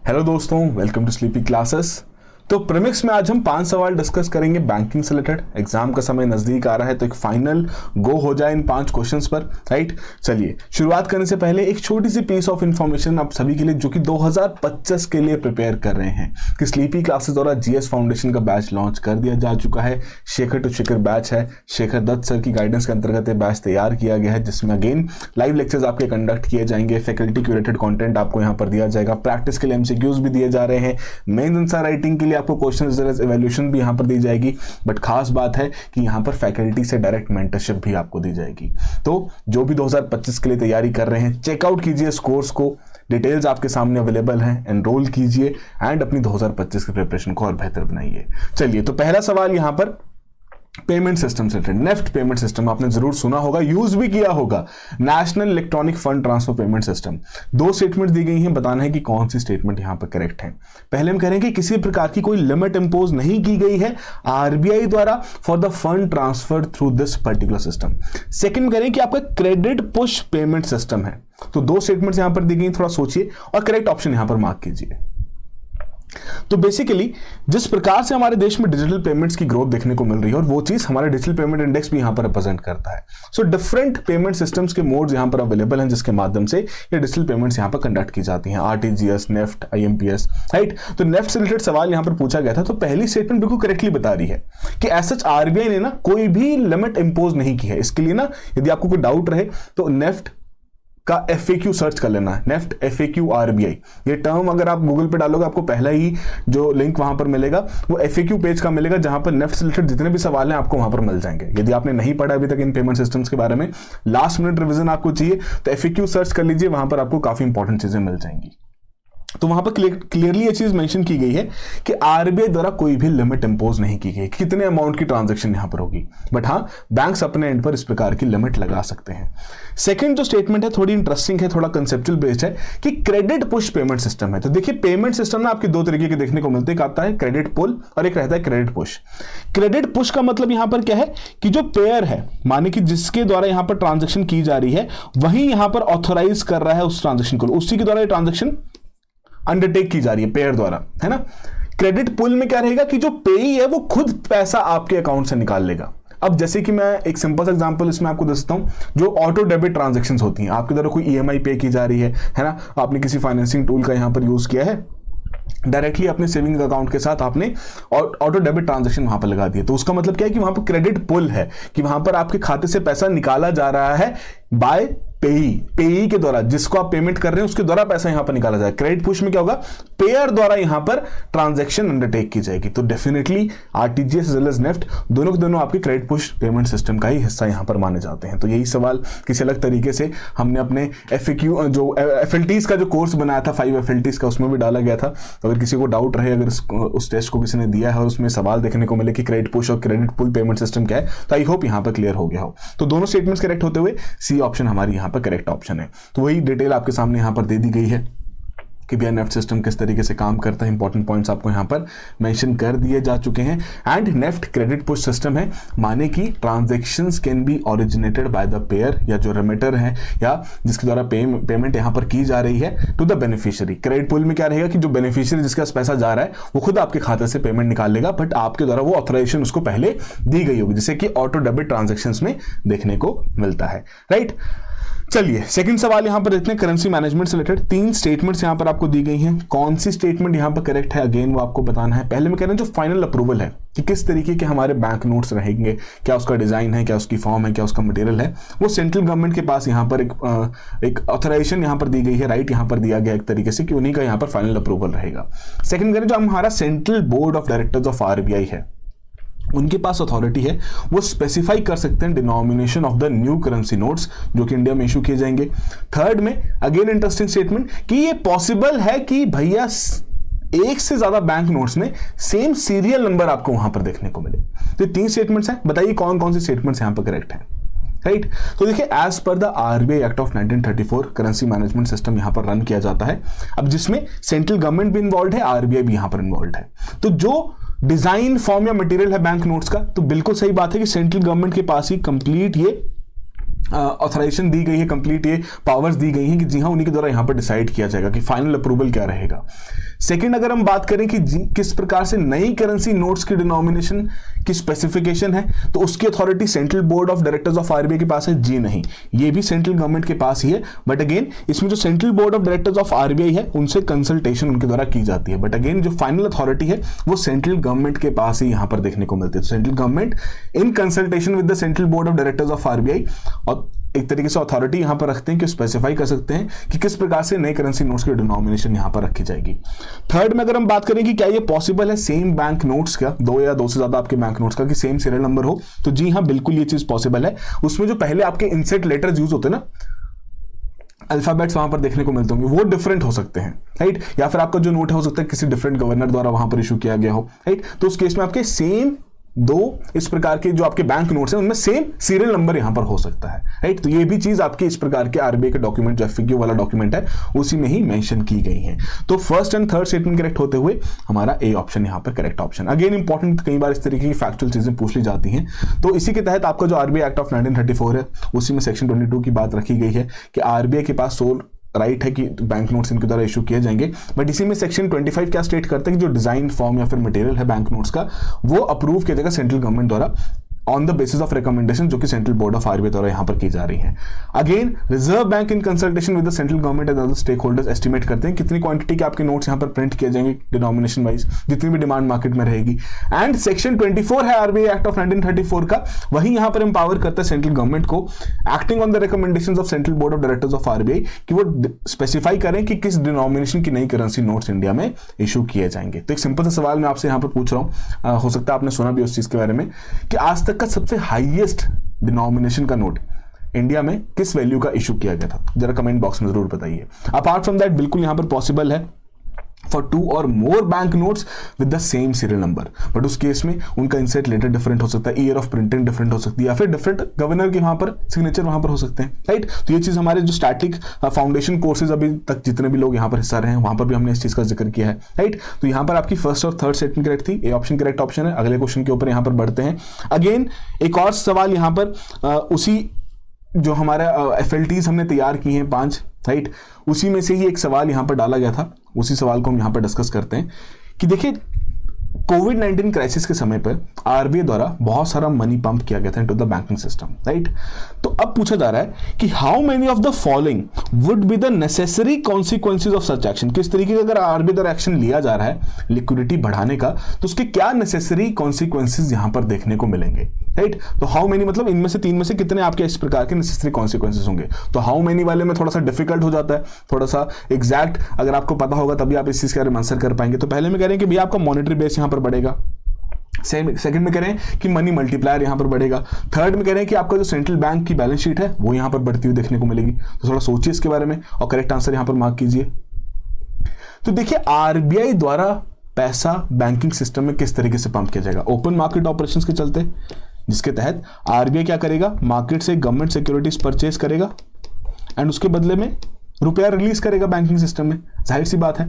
Hello दोस्तों, welcome to sleepy classes. तो premix में आज हम 5 सवाल डिस्कस करेंगे बैंकिंग से रिलेटेड। एग्जाम का समय नजदीक आ रहा है तो एक फाइनल गो हो जाए इन 5 क्वेश्चंस पर, राइट। चलिए शुरुआत करने से पहले एक छोटी सी पीस ऑफ इंफॉर्मेशन आप सभी के लिए, जो कि 2025 के लिए प्रिपेयर कर रहे हैं, कि स्लीपी क्लासेस द्वारा जीएस फाउंडेशन का बैच लॉन्च कर दिया जा चुका है। शेखर टू शिखर बैच है। शेखर दत्त सर की गाइडेंस के अंतर्गत बैच तैयार किया गया है, जिसमें अगेन लाइव लेक्चर्स आपके कंडक्ट किए जाएंगे। फैकल्टी क्यूरेटेड कंटेंट आपको यहाँ पर दिया जाएगा। प्रैक्टिस के लिए एमसीक्यूज भी दिए जा रहे हैं। मेन आंसर राइटिंग के लिए आपको क्वेश्चन इवैल्यूएशन भी यहाँ पर दी जाएगी। बट खास बात है कि यहाँ पर फैकल्टी से डायरेक्ट मेंटरशिप भी आपको दी जाएगी। तो जो भी 2025 के लिए तैयारी कर रहे हैं, चेकआउट कीजिए इस कोर्स को। डिटेल्स आपके सामने अवेलेबल हैं, एनरोल कीजिए एंड अपनी 2025 की प्रिपरेशन को और बेहतर बनाइए। चलिए, तो पहला सवाल यहाँ पर पेमेंट सिस्टम से रिलेटेड। नेफ्ट पेमेंट सिस्टम आपने जरूर सुना होगा, यूज भी किया होगा। National electronic fund transfer payment system. 2 statement दी गई हैं, बताना है कि कौन सी स्टेटमेंट यहां पर करेक्ट है। पहले हम कह रहे हैं कि किसी प्रकार की कोई लिमिट इंपोज नहीं की गई है आरबीआई द्वारा for the fund transfer through this particular system. Second कह रहे हैं कि आपका क्रेडिट पुश पेमेंट सिस्टम है। तो 2 स्टेटमेंट्स यहां पर दी गई, थोड़ा सोचिए और करेक्ट ऑप्शन यहां पर मार्क कीजिए। तो बेसिकली जिस प्रकार से हमारे देश में डिजिटल पेमेंट्स की ग्रोथ देखने को मिल रही है, और वो चीज हमारे डिजिटल पेमेंट इंडेक्स भी यहां पर रिप्रेजेंट करता है। सो डिफरेंट पेमेंट सिस्टम्स के मोड्स यहां पर अवेलेबल हैं, जिसके माध्यम से ये डिजिटल पेमेंट्स यहां पर कंडक्ट की जाती हैं। RTGS, NEFT, IMPS, right. तो नेफ्ट से रिलेटेड सवाल यहां पर पूछा गया था। तो पहली स्टेटमेंट बिल्कुल करेक्टली बता रही है कि एज सच आरबीआई ने ना कोई भी लिमिट इंपोज नहीं की है। इसके लिए ना यदि आपको कोई डाउट रहे तो नेफ्ट का FAQ सर्च कर लेना है। नेफ्ट FAQ RBI, ये टर्म अगर आप गूगल पे डालोगे आपको पहला ही जो लिंक वहां पर मिलेगा वो FAQ पेज का मिलेगा, जहां पर नेफ्ट से रिलेटेड जितने भी सवाल हैं आपको वहां पर मिल जाएंगे। यदि आपने नहीं पढ़ा अभी तक इन पेमेंट सिस्टम्स के बारे में, लास्ट मिनट रिवीजन आपको चाहिए तो FAQ सर्च कर लीजिए, वहां पर आपको काफी इंपॉर्टेंट चीजें मिल जाएंगी। तो वहां पर क्लियरली ये चीज मेंशन की गई है कि आरबीआई द्वारा कोई भी लिमिट इंपोज नहीं की गई कितने अमाउंट की ट्रांजैक्शन यहां पर होगी। बट हाँ, बैंक्स अपने एंड पर इस प्रकार की लिमिट लगा सकते हैं। सेकंड जो स्टेटमेंट है थोड़ी इंटरेस्टिंग है, थोड़ा कंसेप्चुअल बेस्ड है, कि क्रेडिट पुश पेमेंट सिस्टम है। तो देखिए, पेमेंट सिस्टम ना आपके 2 तरीके के देखने को मिलते हैं। एक आता है क्रेडिट पुल और एक रहता है क्रेडिट पुश। क्रेडिट पुश का मतलब यहां पर क्या है कि जो पेयर है, माने कि जिसके द्वारा यहां पर ट्रांजेक्शन की जा रही है, वही यहां पर ऑथोराइज कर रहा है उस ट्रांजेक्शन को, उसी के द्वारा ट्रांजेक्शन अंडरटेक की जा रही है पेयर द्वारा, है ना। क्रेडिट पुल में क्या रहेगा कि जो पेई है वो खुद पैसा आपके अकाउंट से निकाल लेगा। अब जैसे कि मैं एक सिंपल सा एग्जांपल इसमें आपको देता हूं, जो ऑटो डेबिट ट्रांजैक्शंस होती हैं, आपके द्वारा कोई ईएमआई पे की जा रही है ना, आपने किसी फाइनेंसिंग टूल का यहां पर यूज किया है, डायरेक्टली अपने सेविंग अकाउंट के साथ आपने ऑटो डेबिट ट्रांजैक्शन वहां पर लगा दिया। तो उसका मतलब क्या है कि वहां पर क्रेडिट पुल है, कि वहां पर आपके खाते से पैसा निकाला जा रहा है बाय पेई के द्वारा, जिसको आप पेमेंट कर रहे हैं उसके द्वारा पैसा यहां पर निकाला जाए। क्रेडिट पुश में क्या होगा, पेयर द्वारा यहां पर ट्रांजैक्शन अंडरटेक की जाएगी। तो definitely RTGS as well as NEFT दोनों के दोनों आपके क्रेडिट पुश पेमेंट सिस्टम का ही हिस्सा यहां पर माने जाते हैं। तो यही सवाल किसी अलग तरीके से हमने अपने FAQ जो FLTs का जो कोर्स बनाया था, 5 FLTs का, उसमें भी डाला गया था। तो अगर किसी को डाउट रहे, अगर उस टेस्ट को किसी ने दिया है और उसमें सवाल देखने को मिले कि क्रेडिट पुश और क्रेडिट पुल पेमेंट सिस्टम क्या है, तो आई होप यहां पर क्लियर हो गया हो। तो दोनों स्टेटमेंट्स करेक्ट होते हुए सी ऑप्शन हमारी यहां पर करेक्ट ऑप्शन है। तो वही डिटेल आपके सामने यहां पर दे दी गई है कि भैया नेफ्ट सिस्टम किस तरीके से काम करता है। इंपॉर्टेंट पॉइंट्स आपको यहां पर मेंशन कर दिए जा चुके हैं। And NEFT credit push system है, माने कि transactions can be originated by the pair, या जो रेमिटर है या जिसके द्वारा पेमेंट यहां पर की जा रही है, टू द बेनिफिशियरी। क्रेडिट पुल में क्या रहेगा कि जो बेनिफिशियरी जिसके पास पैसा जा रहा है वो खुद आपके खाते से पेमेंट निकाल लेगा, बट आपके द्वारा वो ऑथराइजेशन उसको पहले दी गई होगी, जिसे कि ऑटो डेबिट ट्रांजैक्शंस में देखने को मिलता है, राइट। चलिए सेकंड सवाल यहां पर देखते हैं करेंसी मैनेजमेंट से रिलेटेड। 3 स्टेटमेंट्स यहां पर आपको दी गई हैं। कौन सी स्टेटमेंट यहां पर करेक्ट है, अगेन वो आपको बताना है। पहले में कह रहे हैं जो फाइनल अप्रूवल है कि किस तरीके के हमारे बैंक नोट्स रहेंगे, क्या उसका डिजाइन है, क्या उसकी फॉर्म है, क्या उसका मटेरियल है, वो सेंट्रल गवर्नमेंट के पास यहां पर एक ऑथराइजेशन यहां पर दी गई है, राइट यहां पर दिया गया एक तरीके से कि उन्हीं का यहां पर फाइनल अप्रूवल रहेगा। सेकंड कह रहे हैं जो हमारा central board of directors of RBI है, उनके पास अथॉरिटी है, वो स्पेसिफाई कर सकते हैं denomination of the new currency notes जो कि इंडिया में इशू किए जाएंगे। थर्ड में अगेन इंटरेस्टिंग स्टेटमेंट कि ये पॉसिबल है कि भैया एक से ज्यादा बैंक नोट्स में सेम सीरियल नंबर आपको वहां पर देखने को मिले। तो 3 स्टेटमेंट्स हैं, बताइए कौन कौन सी स्टेटमेंट्स यहां पर करेक्ट हैं, राइट। तो देखिए as per the RBI Act of 1934 currency management system यहां पर रन किया जाता है। अब जिसमें सेंट्रल गवर्नमेंट भी इन्वॉल्व है, आरबीआई भी यहां पर इन्वॉल्व है। तो जो डिजाइन फॉर्म या मटेरियल है बैंक नोट्स का, तो बिल्कुल सही बात है कि सेंट्रल गवर्नमेंट के पास ही कंप्लीट ये ऑथराइजेशन दी गई है, कंप्लीट ये पावर्स दी गई हैं कि जी हाँ उन्हीं के द्वारा यहां पर डिसाइड किया जाएगा कि फाइनल अप्रूवल क्या रहेगा। सेकंड अगर हम बात करें कि किस प्रकार से नई करेंसी नोट्स की डिनोमिनेशन की स्पेसिफिकेशन है, तो उसकी authority central board of directors of RBI के पास है, जी नहीं, ये भी सेंट्रल गवर्नमेंट के पास ही है। बट अगेन इसमें जो central board of directors of RBI है उनसे कंसल्टेशन उनके द्वारा की जाती है। बट अगेन जो फाइनल अथॉरिटी है वो सेंट्रल गवर्नमेंट के पास ही यहां पर देखने को मिलती है। तो central government in consultation with the central board of directors of RBI और एक तरीके से अथॉरिटी यहां पर रखते हैं कि स्पेसिफाई कर सकते हैं कि किस प्रकार से नए करेंसी नोट्स की डिनोमिनेशन यहां पर रखी जाएगी। थर्ड में अगर हम बात करें कि क्या ये पॉसिबल है सेम बैंक नोट्स का, दो या दो से ज्यादा आपके बैंक नोट्स का कि सेम सीरियल नंबर हो, तो जी हाँ बिल्कुल ये चीज पॉसिबल है। उसमें जो पहले आपके इंसेट लेटर्स यूज होते हैं ना, अल्फाबेट्स वहां पर देखने को मिलते होंगे, वो डिफरेंट हो सकते हैं, राइट, या फिर आपका जो नोट है हो सकता है किसी डिफरेंट गवर्नर द्वारा वहां पर इशू किया गया हो, राइट। तो उस केस में आपके सेम दो इस प्रकार के जो आपके बैंक नोट्स हैं उनमें सेम सीरियल नंबर यहां पर हो सकता है, राइट। तो ये भी चीज आपके इस प्रकार के आरबीआई का डॉक्यूमेंट जो एफएक्यू वाला डॉक्यूमेंट है उसी में ही मेंशन की गई है। तो first and third statement correct होते हुए हमारा ए ऑप्शन यहां पर करेक्ट ऑप्शन। अगेन इंपॉर्टेंट, कई बार इस तरीके की फैक्चुअल चीजें पूछ ली जाती हैं, तो इसी के तहत आपका जो आरबीआई एक्ट ऑफ 1934 है उसी में सेक्शन 22 की बात रखी गई है कि आरबीआई के पास सोल राइट है कि बैंक नोट्स इनके द्वारा इशू किए जाएंगे। बट इसी में सेक्शन 25 क्या स्टेट करते हैं कि जो डिजाइन फॉर्म या फिर मटेरियल है बैंक नोट्स का वो अप्रूव किया जाएगा सेंट्रल गवर्नमेंट द्वारा on the basis of recommendation जो कि सेंट्रल बोर्ड ऑफ आरबीआई द्वारा यहां पर की जा रही है। Again Reserve Bank in consultation with the central government and other stakeholders estimate करते हैं कितनी क्वांटिटी के आपके नोट्स यहां पर प्रिंट किए जाएंगे डिनोमिनेशन वाइज, जितनी भी डिमांड मार्केट में रहेगी। एंड सेक्शन 24 है आरबीआई एक्ट ऑफ 1934 का, वही यहां पर एम्पावर करता है सेंट्रल गवर्नमेंट को acting on the recommendations of central board of directors of RBI कि वो स्पेसिफाई करें कि किस डिनोमिनेशन की नई करेंसी नोट्स इंडिया में इशू किए जाएंगे। तो एक सिंपल सा सवाल मैं आपसे यहां पर पूछ रहा हूं, हो सकता है आपने सुना भी उस चीज के बारे में कि आज तक का सबसे हाईएस्ट डिनोमिनेशन का नोट इंडिया में किस वैल्यू का इशू किया गया था, जरा कमेंट बॉक्स में जरूर बताइए। अपार्ट फ्रॉम दैट बिल्कुल यहां पर पॉसिबल है फॉर 2 और more bank notes with the same serial number, but उस केस में उनका इंसेट लेटर डिफरेंट हो सकता है, ईयर ऑफ प्रिंटिंग डिफरेंट हो सकती है, या फिर डिफरेंट गवर्नर के वहां पर सिग्नेचर वहां पर हो सकते हैं, राइट। तो ये चीज हमारे जो स्टैटिक फाउंडेशन कोर्सेज अभी तक जितने भी लोग यहां पर हिस्सा रहे हैं वहां पर भी हमने इस चीज का जिक्र किया है, राइट। तो यहां पर आपकी फर्स्ट और थर्ड स्टेटमेंट करेक्ट थी, ए ऑप्शन करेक्ट ऑप्शन है। अगले क्वेश्चन के ऊपर यहां पर बढ़ते हैं। अगेन एक और सवाल यहां पर उसी जो हमारा एफएलटीज हमने तैयार की हैं 5, राइट, उसी में से ही एक सवाल यहां पर डाला गया था, उसी सवाल को हम यहां पर डिस्कस करते हैं कि देखिए कोविड-19 क्राइसिस के समय पर आरबीआई द्वारा बहुत सारा मनी पंप किया गया था into the banking system, right. तो अब पूछा जा रहा है कि how many of the following would be the necessary consequences of such action. किस तरीके का अगर आरबीआई द्वारा एक्शन लिया जा रहा है लिक्विडिटी बढ़ाने का तो उसके क्या नेसेसरी कॉन्सिक्वेंसेज यहां पर देखने को मिलेंगे, राइट। तो हाउ मेनी मतलब इनमें से 3 में से कितने आपके इस प्रकार के नेसेसरी कॉन्सिक्वेंसेज होंगे। तो हाउ मेनी वाले में थोड़ा सा डिफिकल्ट हो जाता है, थोड़ा सा एग्जैक्ट अगर आपको पता होगा तभी आप इस चीज के बारे में आंसर कर पाएंगे। तो पहले में कह रहे हैं कि भैया आपका मॉनेटरी बेस यहां पर बढ़ेगा, सेकंड में कह रहे हैं कि मनी मल्टीप्लायर यहां पर बढ़ेगा, थर्ड में कह रहे हैं कि आपका जो सेंट्रल बैंक की बैलेंस शीट है वो यहां पर बढ़ती हुई देखने को मिलेगी। तो थोड़ा सोचिए इसके बारे में और करेक्ट आंसर यहां पर मार्क कीजिए। तो देखिए आरबीआई द्वारा पैसा बैंकिंग सिस्टम में किस तरीके से पंप किया जाएगा, ओपन मार्केट ऑपरेशंस के चलते, जिसके तहत आरबीआई क्या करेगा, मार्केट से गवर्नमेंट सिक्योरिटीज परचेज करेगा एंड उसके बदले में रुपया रिलीज करेगा बैंकिंग सिस्टम में, जाहिर सी बात है।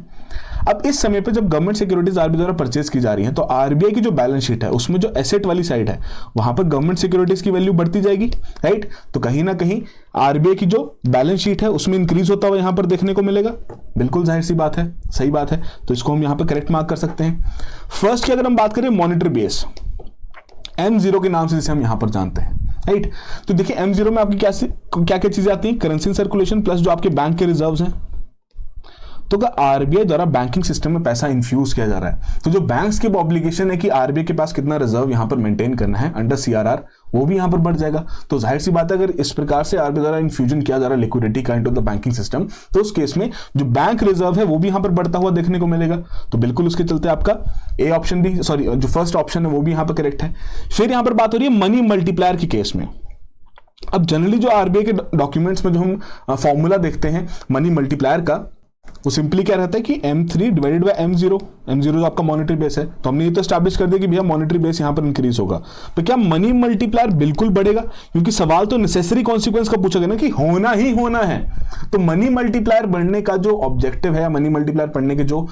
अब इस समय पे जब गवर्नमेंट सिक्योरिटीज आरबीआई द्वारा परचेज की जा रही है तो आरबीआई की जो बैलेंस शीट है उसमें जो एसेट वाली साइड है वहां पर गवर्नमेंट सिक्योरिटीज की वैल्यू बढ़ती जाएगी, राइट। तो कहीं ना कहीं आरबीआई की जो बैलेंस शीट है उसमें इंक्रीज होता हुआ यहां पर देखने को मिलेगा, बिल्कुल जाहिर सी बात है, सही बात है। तो इसको हम यहां पर करेक्ट मार्क कर सकते हैं। फर्स्ट की अगर हम बात करें मॉनेटरी बेस M0 के नाम से जिसे हम यहां पर जानते हैं, राइट। तो देखिए M0 में आपकी क्या क्या चीजें आती हैं, करेंसी सर्कुलेशन प्लस जो आपके बैंक के रिजर्व्स हैं। तो आरबीआई द्वारा बैंकिंग सिस्टम में पैसा इन्फ्यूज किया जा रहा है तो जो बैंक्स की ऑब्लिगेशन है कि आरबीआई के पास कितना रिजर्व यहां पर मेंटेन करना है अंडर सीआरआर वो भी यहां पर बढ़ जाएगा। तो जाहिर सी बात है अगर इस प्रकार से आरबीआई द्वारा इन्फ्यूजन किया जा रहा है लिक्विडिटी का इनटू द बैंकिंग सिस्टम तो उस केस में जो बैंक रिजर्व है वो भी यहां पर बढ़ता हुआ देखने को मिलेगा। तो बिल्कुल उसके चलते आपका ए ऑप्शन भी जो फर्स्ट ऑप्शन है वो भी यहां पर करेक्ट है। फिर यहां पर बात हो रही है मनी मल्टीप्लायर के केस में। अब जनरली जो आरबीआई के डॉक्यूमेंट्स में जो हम फॉर्मूला देखते हैं मनी मल्टीप्लायर का वो सिंपली क्या रहता है कि M3 डिवाइडेड बाय M0 जो आपका मॉनेटरी बेस है। तो हमने ये तो एस्टैब्लिश कर दिया कि भैया मॉनेटरी बेस यहां पर इंक्रीज होगा। तो क्या मनी मल्टीप्लायर बिल्कुल बढ़ेगा, क्योंकि सवाल तो नेसेसरी कॉन्सिक्वेंस का पूछा गया ना कि होना ही होना है। तो मनी मल्टीप्लायर बढ़ने का जो ऑब्जेक्टिव है, मनी मल्टीप्लायर पढ़ने के जो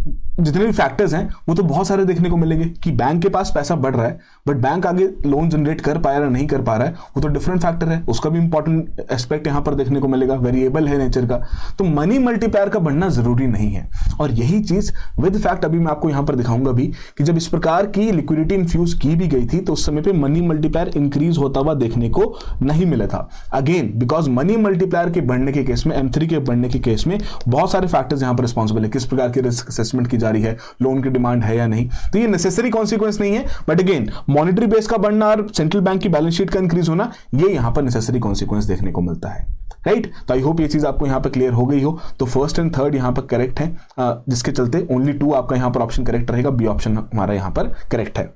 जितने भी फैक्टर्स हैं वो तो बहुत सारे देखने को मिलेंगे कि बैंक के पास पैसा बढ़ रहा है बट बैंक आगे लोन जनरेट कर पाया या नहीं कर पा रहा है, वो तो डिफरेंट फैक्टर है, उसका भी इंपॉर्टेंट एस्पेक्ट यहां पर देखने को मिलेगा, वेरिएबल है नेचर का। तो मनी मल्टीप्लायर का बढ़ना जरूरी नहीं है, और यही चीज विद फैक्ट अभी मैं आपको यहां पर दिखाऊंगा भी कि जब इस प्रकार की लिक्विडिटी इन्फ्यूज की भी गई थी तो उस समय पे मनी मल्टीप्लायर इंक्रीज होता हुआ देखने को नहीं मिला था। अगेन बिकॉज मनी मल्टीप्लायर के बढ़ने के केस में, M3 के बढ़ने के केस में बहुत सारे फैक्टर्स यहां पर रिस्पॉन्सिबल है, किस प्रकार की रिस्क असेसमेंट की जा रही है, लोन की डिमांड है या नहीं। तो ये नेसेसरी कॉन्सिक्वेंस नहीं है, बट अगेन मॉनेटरी बेस का बढ़ना और सेंट्रल बैंक की बैलेंस शीट का इंक्रीज होना, ये यहां पर नेसेसरी कॉन्सिक्वेंस देखने को मिलता है, राइट। तो आई होप ये चीज आपको यहां पर क्लियर हो गई हो। तो फर्स्ट एंड थर्ड यहां पर करेक्ट है, जिसके चलते ओनली 2 आपका यहां पर ऑप्शन करेक्ट रहेगा, बी ऑप्शन हमारा यहां पर करेक्ट है।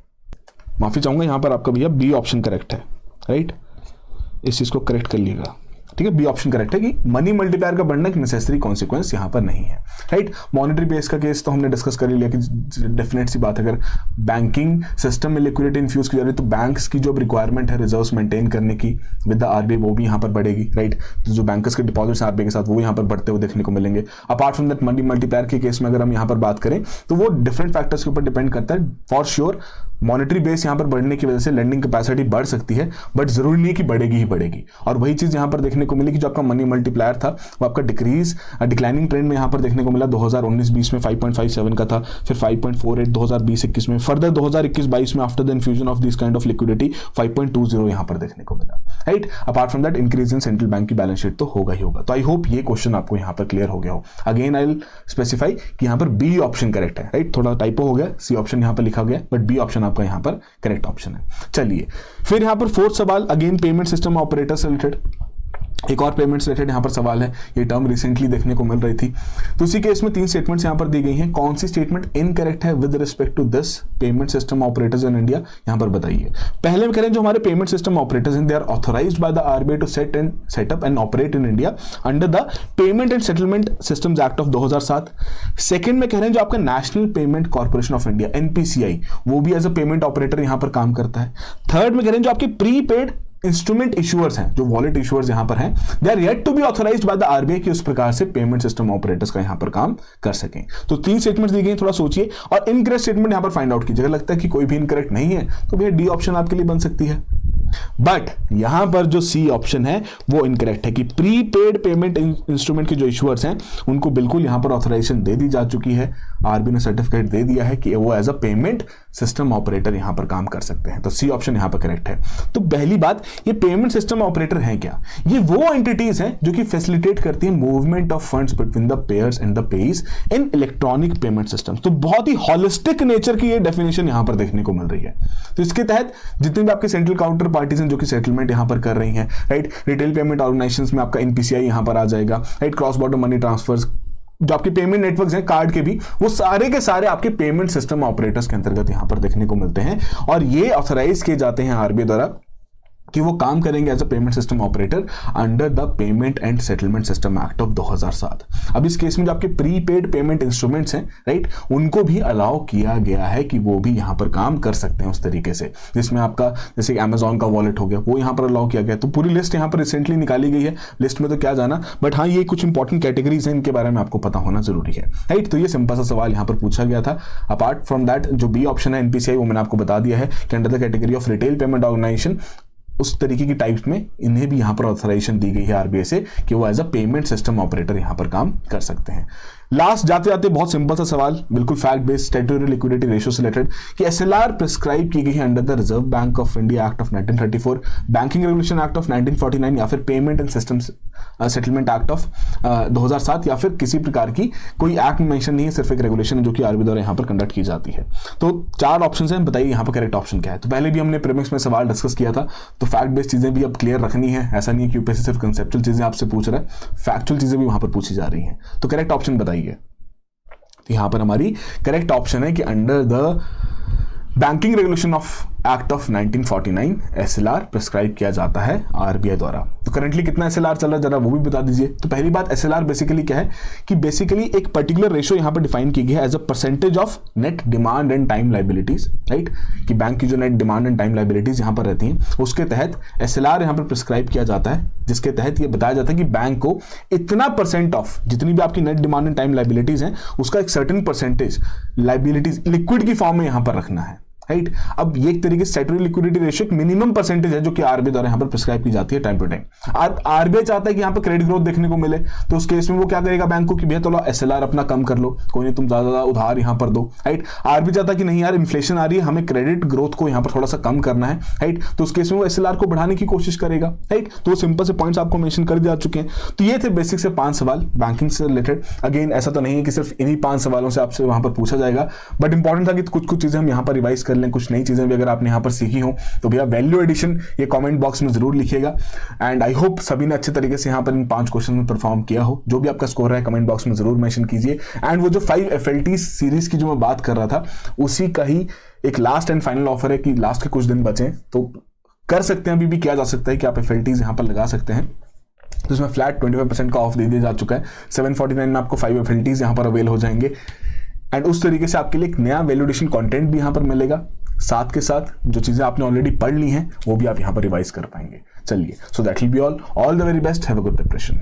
माफी चाहूंगा यहां पर आपका भैया बी ऑप्शन करेक्ट है, राइट, इस चीज को करेक्ट कर लीजिएगा, ठीक है। बी ऑप्शन करेक्ट है कि मनी मल्टीप्लायर का बढ़ना एक नेसेसरी कॉन्सिक्वेंस यहां पर नहीं है, राइट। मॉनेटरी बेस का केस तो हमने डिस्कस कर लिया कि डेफिनेट सी बात है, अगर बैंकिंग सिस्टम में लिक्विडिटी इन्फ्यूज की जा रही है तो बैंक्स की जो रिक्वायरमेंट है रिजर्व्स मेंटेन करने की विद द आरबीआई, वो भी यहां पर बढ़ेगी, राइट। तो जो बैंकर्स के डिपॉजिट्स आरबीआई के साथ वो यहां पर बढ़ते हुए देखने को मिलेंगे। Apart from that money multiplier के केस में अगर हम यहां पर बात करें तो वो डिफरेंट फैक्टर्स के ऊपर डिपेंड करता है। फॉर श्योर मॉनेटरी बेस यहां पर बढ़ने की वजह से लेंडिंग कैपेसिटी बढ़ सकती है, बट जरूरी नहीं है कि बढ़ेगी ही बढ़ेगी। और वही चीज यहां पर देखने को मिली कि जो आपका मनी मल्टीप्लायर था वो आपका डिक्लाइनिंग ट्रेंड में यहां पर देखने को मिला। 2019-20 में 5.57 का था, फिर 5.48 2020-21 में, फर्दर 2021-22 में after the infusion of this kind of liquidity 5.20 यहां पर देखने को मिला, right. Apart from that increase in central bank की बैलेंस शीट तो होगा ही होगा। तो आई होप ये क्वेश्चन आपको यहां पर क्लियर हो गया हो। अगेन आई विल स्पेसिफाई कि यहां पर बी ऑप्शन करेक्ट है, राइट। थोड़ा टाइपो हो गया, सी ऑप्शन यहां पर लिखा गया, बट बी ऑप्शन आपका यहां पर करेक्ट ऑप्शन है। चलिए फिर यहां पर फोर्थ सवाल, अगेन पेमेंट सिस्टम ऑपरेटर से रिलेटेड एक और पेमेंट्स रिलेटेड यहां पर सवाल है। ये टर्म रिसेंटली देखने को मिल रही थी। तो इसी केस में 3 स्टेटमेंट्स यहां पर दी गई हैं। कौन सी स्टेटमेंट इनकरेक्ट है with respect to this payment system operators in India, यहां पर बताइए। पहले में कह रहे हैं जो हमारे पेमेंट सिस्टम ऑपरेटर्स हैं they are authorised by the RBI to set up and operate in India under the payment and settlement systems act of 2007। Second में कह रहे हैं जो आपका National Payment Corporation of India NPCI, वो भी as a payment operator यहां पर काम करता है। थर्ड में कह रहे हैं जो आपके प्रीपेड इंस्ट्रूमेंट इशुअर्स हैं, जो वॉलेट इशुअर्स यहां पर हैं, they are yet to be authorised by the RBI कि उस प्रकार से पेमेंट सिस्टम ऑपरेटर्स का यहां पर काम कर सकें। तो 3 स्टेटमेंट्स दी गई, थोड़ा सोचिए और इनकरेक्ट स्टेटमेंट यहां पर फाइंड आउट कीजिए। अगर लगता है कि कोई भी इनकरेक्ट नहीं है तो भैया डी ऑप्शन आपके लिए बन सकती है। बट यहां पर जो सी ऑप्शन है वो इनकरेक्ट है कि प्रीपेड पेमेंट इंस्ट्रूमेंट के जो इशुअर्स हैं उनको बिल्कुल यहां पर ऑथराइजेशन दे दी जा चुकी है, आरबीआई ने सर्टिफिकेट दे दिया है कि वो as a payment system operator यहां पर काम कर सकते हैं। तो सी ऑप्शन यहां पर करेक्ट है। तो पहली बात, ये पेमेंट सिस्टम ऑपरेटर है क्या? ये वो एंटिटीज हैं जो कि फैसिलिटेट करती है movement of funds between the payers and the payees in electronic payment system. तो बहुत ही हॉलिस्टिक नेचर की ये डेफिनेशन यहां पर देखने को मिल रही है। तो इसके तहत जितने भी आपके सेंट्रल काउंटर पार्टीज हैं जो कि सेटलमेंट यहां पर कर रही हैं, राइट, रिटेल पेमेंट ऑर्गेनाइजेशंस में आपका एनपीसीआई यहां पर आ जाएगा, right, cross border money transfers, जो आपके पेमेंट नेटवर्क्स हैं कार्ड के भी, वो सारे के सारे आपके पेमेंट सिस्टम ऑपरेटर्स के अंतर्गत यहां पर देखने को मिलते हैं और ये ऑथराइज किए जाते हैं आरबीआई द्वारा कि वो काम करेंगे as a payment system operator under the payment and settlement system act of 2007। अब इस केस में जो आपके प्रीपेड पेमेंट इंस्ट्रूमेंट्स हैं, राइट, उनको भी अलाउ किया गया है कि वो भी यहां पर काम कर सकते हैं उस तरीके से, जिसमें आपका जैसे अमेजॉन का वॉलेट हो गया वो यहां पर अलाउ किया गया। तो पूरी लिस्ट यहां पर रिसेंटली निकाली गई है, लिस्ट में तो क्या जाना, बट हाँ ये कुछ इंपॉर्टेंट कैटेगरीज हैं, इनके बारे में आपको पता होना जरूरी है, राइट। तो ये सिंपल सा सवाल यहां पर पूछा गया था। अपार्ट फ्रॉम दैट जो बी ऑप्शन है एनपीसीआई, वो मैंने आपको बता दिया है कि under the category of retail payment organisation उस तरीके की टाइप्स में इन्हें भी यहां पर ऑथराइजेशन दी गई है आरबीआई से कि वो as a payment system operator यहां पर काम कर सकते हैं। लास्ट जाते जाते बहुत सिंपल सा सवाल, बिल्कुल fact based, statutory liquidity ratio से रिलेटेड कि एसएलआर प्रिस्क्राइब की गई है under the reserve bank of India act of 1934, banking regulation act of 1949 या फिर payment and systems settlement act of 2007 या फिर किसी प्रकार की कोई एक्ट में मेंशन नहीं है, सिर्फ एक रेगुलेशन है जो कि आरबीआई द्वारा यहां पर कंडक्ट की जाती है। तो 4 ऑप्शन हैं, बताइए यहां पर करेक्ट ऑप्शन क्या है। तो पहले भी हमने प्रीमिक्स में सवाल डिस्कस किया था, तो फैक्ट बेस्ड चीजें भी अब क्लियर रखनी है, ऐसा नहीं है कि यूपीएससी सिर्फ कंसेप्चुअल चीजें आपसे पूछ रहा है, फैक्चुअल चीजें भी वहां पर पूछी जा रही हैं। तो करेक्ट ऑप्शन बताइए। यहां पर हमारी करेक्ट ऑप्शन है कि under the banking regulation of act of 1949 SLR prescribe किया जाता है आरबीआई द्वारा। तो करंटली कितना SLR चल रहा है जरा वो भी बता दीजिए। तो पहली बात, SLR बेसिकली क्या है कि बेसिकली एक पर्टिकुलर रेशियो यहां पर डिफाइन की गई है as a percentage of net demand and time liabilities, right, कि बैंक की जो net demand and time liabilities यहां पर रहती हैं उसके तहत SLR यहां पर प्रिस्क्राइब किया जाता है, जिसके तहत ये बताया जाता है कि बैंक को इतना परसेंट ऑफ जितनी भी आपकी net demand and time liabilities हैं उसका एक सर्टेन परसेंटेज लाइबिलिटीज लिक्विड की फॉर्म में यहां पर रखना है, राइट। अब ये एक तरीके से स्टैट्यूटरी लिक्विडिटी रेशियो एक मिनिमम परसेंटेज है जो कि आरबीआई द्वारा यहां पर प्रिस्क्राइब की जाती है टाइम टू टाइम। आरबीआई चाहता है कि यहां पर क्रेडिट ग्रोथ देखने को मिले, तो उस केस में वो क्या करेगा बैंक को कि भैया थोड़ा SLR अपना कम कर लो, कोई नहीं तुम ज्यादा उधार यहां पर दो, राइट। आरबीआई चाहता है कि नहीं यार इन्फ्लेशन आ रही है, हमें क्रेडिट ग्रोथ को यहां पर थोड़ा सा कम करना है, राइट, तो उस केस में वो SLR को बढ़ाने की कोशिश करेगा, राइट। तो सिंपल से पॉइंट्स आपको मेंशन कर दिया चुके हैं। तो ये थे बेसिक से 5 सवाल बैंकिंग से रिलेटेड। अगेन ऐसा तो नहीं है कि सिर्फ इन्हीं 5 सवालों से आपसे वहां पर पूछा जाएगा, बट इंपॉर्टेंट था कि कुछ चीजें हम यहां पर रिवाइज कर लें, कुछ नई चीजें भी अगर आपने यहां पर सीखी हो तो भैया वैल्यू एडिशन ये कमेंट बॉक्स में जरूर लिखिएगा। एंड आई होप सभी ने अच्छे तरीके से यहां पर इन 5 क्वेश्चन में परफॉर्म किया हो। जो भी आपका स्कोर है कमेंट बॉक्स में जरूर मेंशन कीजिए। एंड वो जो 5 FLT सीरीज की जो मैं बात कर रहा था उसी का ही एक लास्ट एंड फाइनल ऑफर है कि लास्ट के कुछ दिन बचे तो कर सकते हैं, अभी भी किया जा सकता है कि आप FLTs यहां पर लगा सकते हैं। तो इसमें फ्लैट 25% का ऑफ दे दिया जा चुका है। 749 में आपको 5 FLTs यहां पर अवेल हो जाएंगे एंड उस तरीके से आपके लिए एक नया वैल्यूएडिशन कंटेंट भी यहां पर मिलेगा। साथ के साथ जो चीजें आपने ऑलरेडी पढ़ ली हैं वो भी आप यहां पर रिवाइज कर पाएंगे। चलिए, so that will be all the very best, have a good preparation.